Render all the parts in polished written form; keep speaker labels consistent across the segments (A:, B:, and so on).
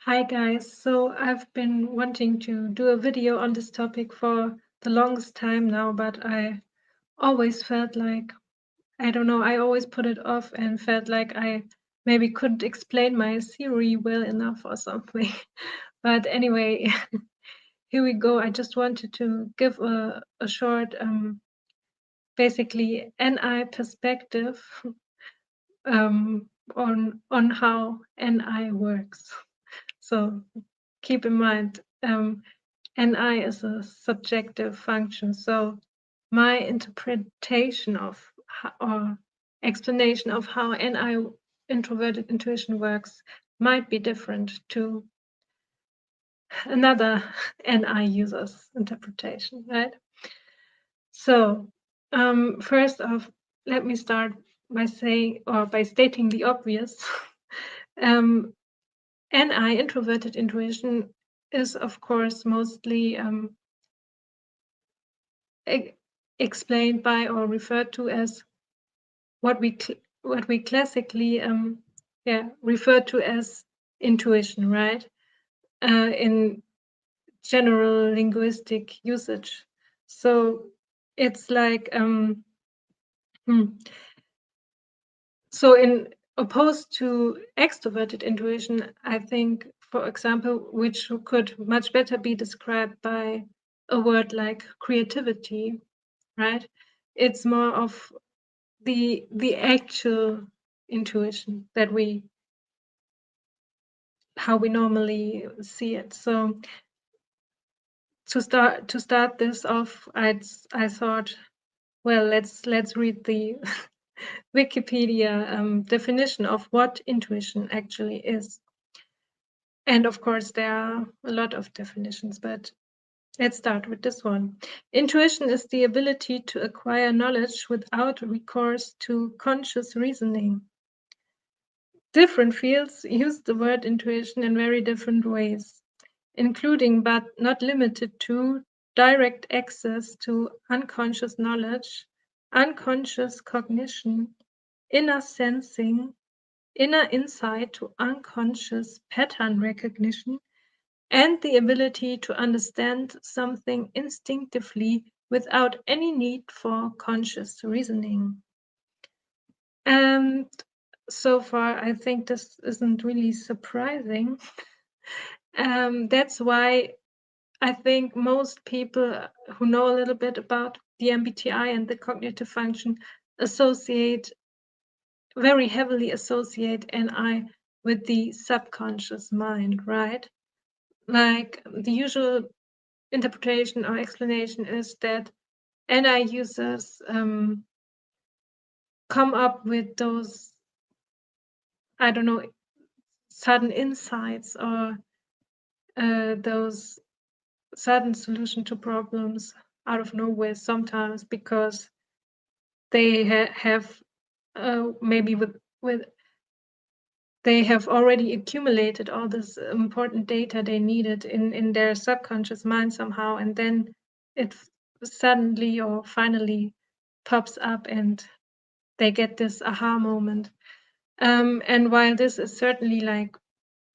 A: Hi guys, so I've been wanting to do a video on this topic for the longest time now, but I always felt like, I don't know, I always put it off and felt like I maybe couldn't explain my theory well enough or something. But anyway, here we go. I just wanted to give a short, basically NI perspective um, on how NI works. So keep in mind, NI is a subjective function. So my interpretation of or explanation of how NI introverted intuition works might be different to another NI user's interpretation, right? So first off, let me start by saying or by stating the obvious. NI introverted intuition is of course mostly explained by or referred to as what we classically refer to as intuition, right? In general linguistic usage. So it's like so in opposed to extroverted intuition, I think, for example, which could much better be described by a word like creativity, right? It's more of the actual intuition that how we normally see it. So to start this off, I thought, well, let's read the Wikipedia definition of what intuition actually is. And of course, there are a lot of definitions, but let's start with this one. Intuition is the ability to acquire knowledge without recourse to conscious reasoning. Different fields use the word intuition in very different ways, including but not limited to direct access to unconscious knowledge, unconscious cognition, inner sensing, inner insight to unconscious pattern recognition, and the ability to understand something instinctively without any need for conscious reasoning. And so far, I think this isn't really surprising. That's why I think most people who know a little bit about the MBTI and the cognitive function very heavily associate NI with the subconscious mind, right? Like the usual interpretation or explanation is that NI users come up with those, I don't know, sudden insights or those sudden solution to problems out of nowhere sometimes because they have maybe with they have already accumulated all this important data they needed in their subconscious mind somehow, and then it suddenly or finally pops up and they get this aha moment. And while this is certainly like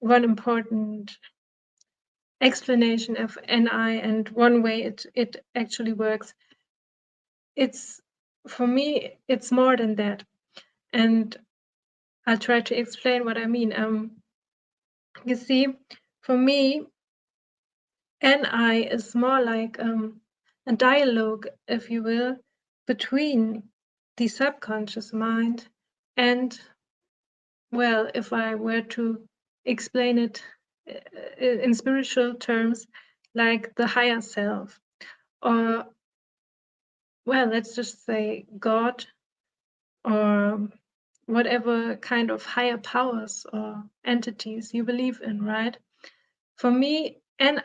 A: one important explanation of NI and one way it actually works, it's for me it's more than that, and I'll try to explain what I mean. You see, for me, NI is more like a dialogue, if you will, between the subconscious mind and, well, if I were to explain it in spiritual terms, like the higher self, or, well, let's just say God, or whatever kind of higher powers or entities you believe in, right? For me, and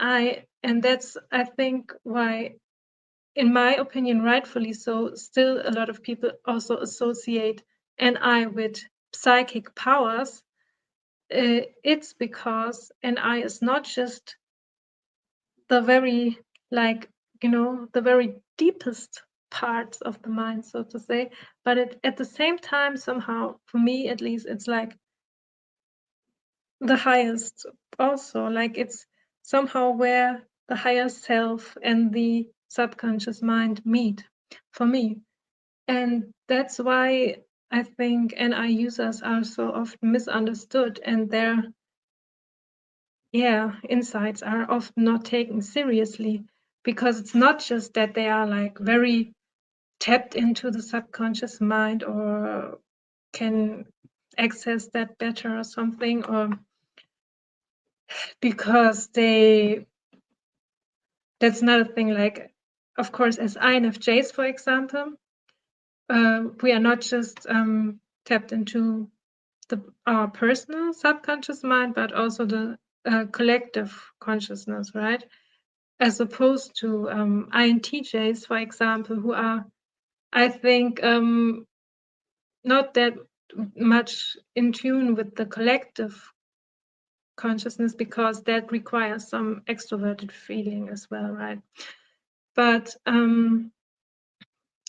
A: that's, I think, why, in my opinion, rightfully so, still a lot of people also associate NI with psychic powers. It's because NI is not just the very, like, the very deepest parts of the mind, so to say, but at the same time, somehow, for me at least, it's like the highest also, like it's somehow where the higher self and the subconscious mind meet for me. And that's why I think NI users are so often misunderstood, and their insights are often not taken seriously, because it's not just that they are like very tapped into the subconscious mind or can access that better or something, or because that's another thing. Like, of course, as INFJs, for example, we are not just tapped into our personal subconscious mind, but also the collective consciousness, right? As opposed to INTJs, for example, who are, I think, not that much in tune with the collective consciousness, because that requires some extroverted feeling as well, right? But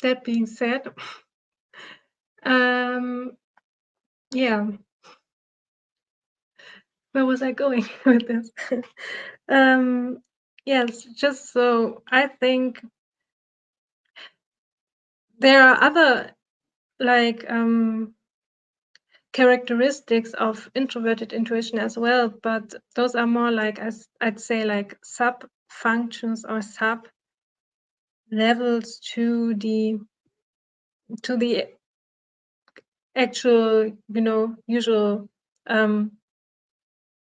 A: that being said, yeah, where was I going with this? Yes, just so I think there are other like characteristics of introverted intuition as well, but those are more like, as I'd say, like sub functions or sub levels to the actual, usual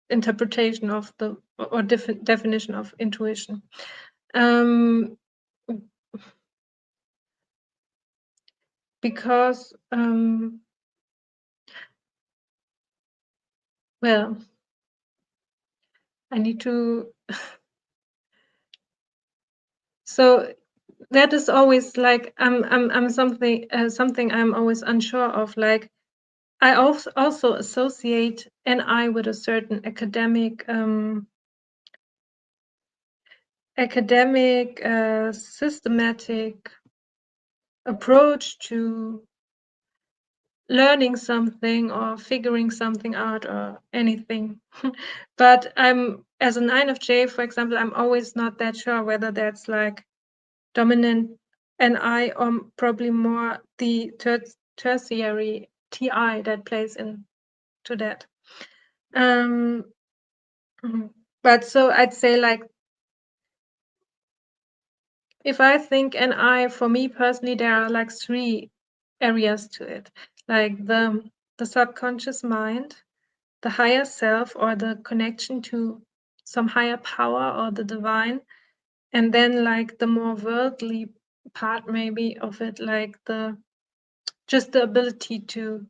A: interpretation of the or definition of intuition. Because well, I need to so that is always like I'm something I'm always unsure of. Like, I also associate NI with a certain academic systematic approach to learning something or figuring something out or anything. But as an INFJ, for example, I'm always not that sure whether that's like dominant NI or probably more the tertiary TI that plays into that. But so I'd say, like, if I think NI, for me personally, there are like 3 areas to it, like the subconscious mind, the higher self or the connection to some higher power or the divine, and then like the more worldly part maybe of it, like the ability to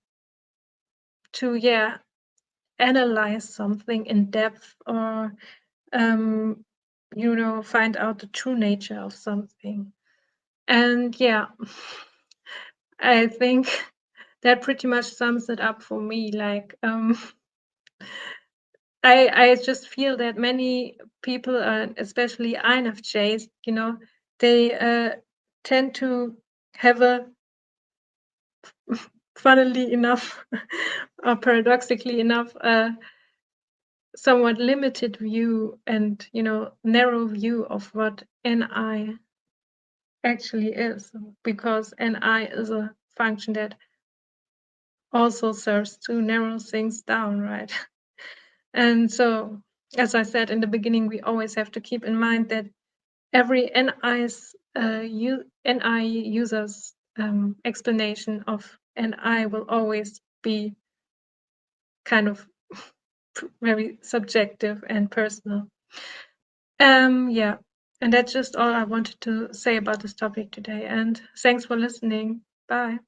A: analyze something in depth, or find out the true nature of something. And I think that pretty much sums it up for me. Like, I just feel that many people, especially INFJs, they tend to have a, funnily enough, or paradoxically enough, somewhat limited view and narrow view of what NI actually is, because NI is a function that also serves to narrow things down, right? And so, as I said in the beginning, we always have to keep in mind that every NI user's explanation of NI will always be kind of very subjective and personal. And that's just all I wanted to say about this topic today. And thanks for listening. Bye.